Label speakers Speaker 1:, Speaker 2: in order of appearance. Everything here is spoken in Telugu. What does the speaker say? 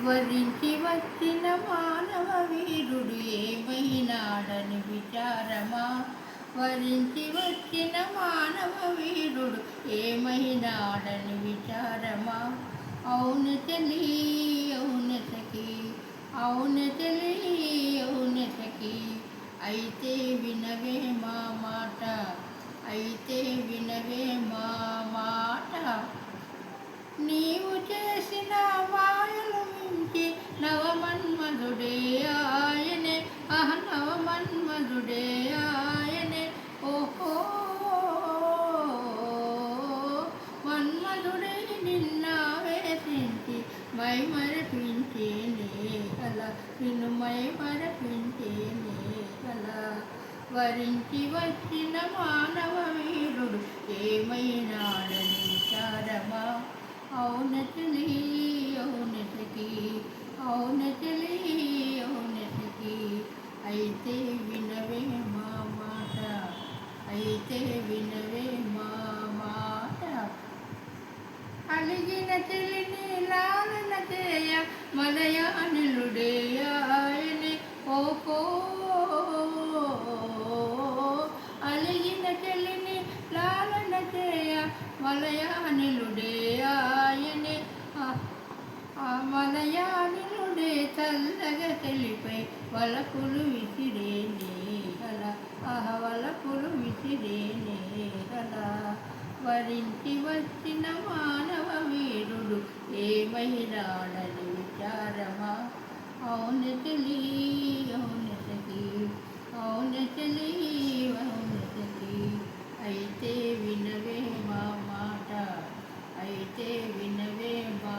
Speaker 1: వరించి వచ్చిన మానవ వీరుడు ఏమైనాడని విచారమా. వరించి వచ్చిన మానవ వీరుడు ఏమైనాడని విచారమా. అవును తెలి అవును సఖి, అవును తెలి అవును సఖి, అయితే వినవే మా మాట, అయితే వినవే మా మాట. నీవు చేసిన మాయలు మించి నవమన్మధుడే ఆయనే, నవమన్మధుడే ఆయనే. ఓహో మన్మధుడే నిన్న వేసించి మై మరపించేనే అలా, నిన్ను మై మరపించేనే అలా. వరించి వచ్చిన మానవ వీరుడు ఏమైనాడని విచారమా. అవును తెలి అవును సఖి, అవును తెలి అవును సఖి, అయితే వినవే మా మాట, అయితే వినవే మా మాట. అలిగిన చెలిని లాలన చేయ మలయానిలుడే ఆయనే. ఓహో అలిగిన చెలిని లాలన చేయ మలయానిలుడే ఆయనే. ఆ మలయానిలుడే చల్లగా తెలిపై వలపులు విసిరేనే అలా, వలపులు విసిరేనే అలా. వరించి వచ్చిన మానవ వీరుడు ఏమైనాడని విచారమా. అవును తెలి అవును సఖి, అవును తెలి అవును సఖి, అయితే వినవే మా మాట, అయితే వినవే మా